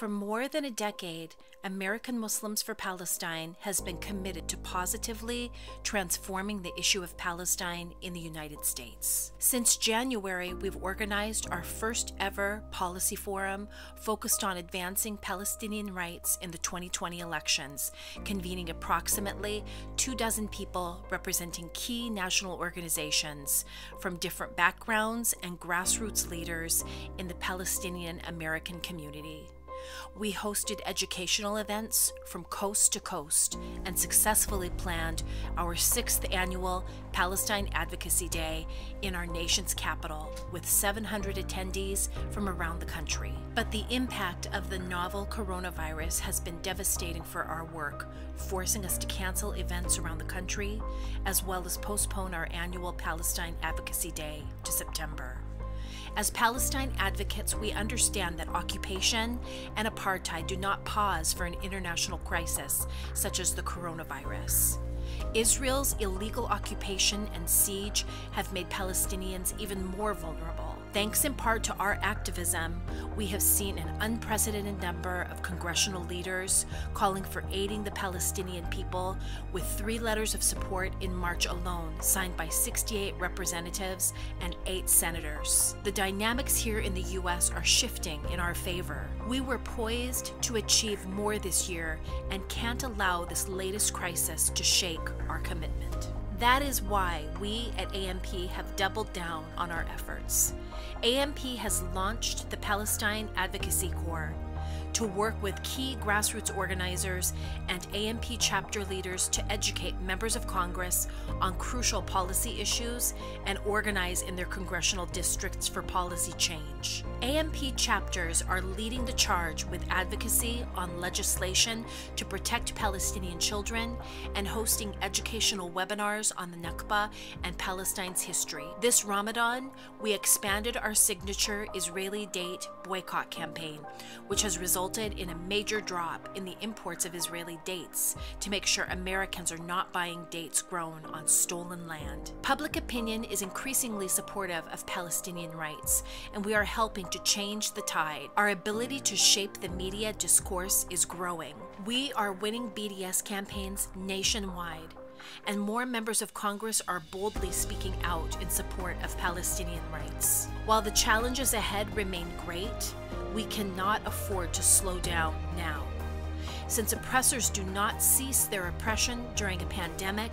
For more than a decade, American Muslims for Palestine has been committed to positively transforming the issue of Palestine in the United States. Since January, we've organized our first ever policy forum focused on advancing Palestinian rights in the 2020 elections, convening approximately 24 people representing key national organizations from different backgrounds and grassroots leaders in the Palestinian American community. We hosted educational events from coast to coast and successfully planned our 6th annual Palestine Advocacy Day in our nation's capital with 700 attendees from around the country. But the impact of the novel coronavirus has been devastating for our work, forcing us to cancel events around the country, as well as postpone our annual Palestine Advocacy Day to September. As Palestine advocates, we understand that occupation and apartheid do not pause for an international crisis such as the coronavirus. Israel's illegal occupation and siege have made Palestinians even more vulnerable. Thanks in part to our activism, we have seen an unprecedented number of congressional leaders calling for aiding the Palestinian people, with 3 letters of support in March alone, signed by 68 representatives and 8 senators. The dynamics here in the U.S. are shifting in our favor. We were poised to achieve more this year and can't allow this latest crisis to shake our commitment. That is why we at AMP have doubled down on our efforts. AMP has launched the Palestine Advocacy Corps to work with key grassroots organizers and AMP chapter leaders to educate members of Congress on crucial policy issues and organize in their congressional districts for policy change. AMP chapters are leading the charge with advocacy on legislation to protect Palestinian children and hosting educational webinars on the Nakba and Palestine's history. This Ramadan, we expanded our signature Israeli date boycott campaign, which has resulted in a major drop in the imports of Israeli dates to make sure Americans are not buying dates grown on stolen land. Public opinion is increasingly supportive of Palestinian rights, and we are helping to change the tide. Our ability to shape the media discourse is growing. We are winning BDS campaigns nationwide, and more members of Congress are boldly speaking out in support of Palestinian rights. While the challenges ahead remain great, we cannot afford to slow down now. Since oppressors do not cease their oppression during a pandemic,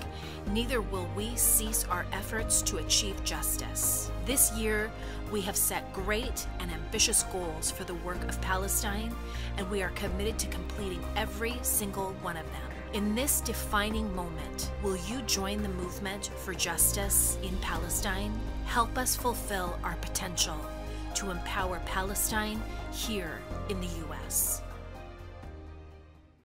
neither will we cease our efforts to achieve justice. This year, we have set great and ambitious goals for the work of Palestine, and we are committed to completing every single one of them. In this defining moment, will you join the movement for justice in Palestine? Help us fulfill our potential to empower Palestine here in the U.S.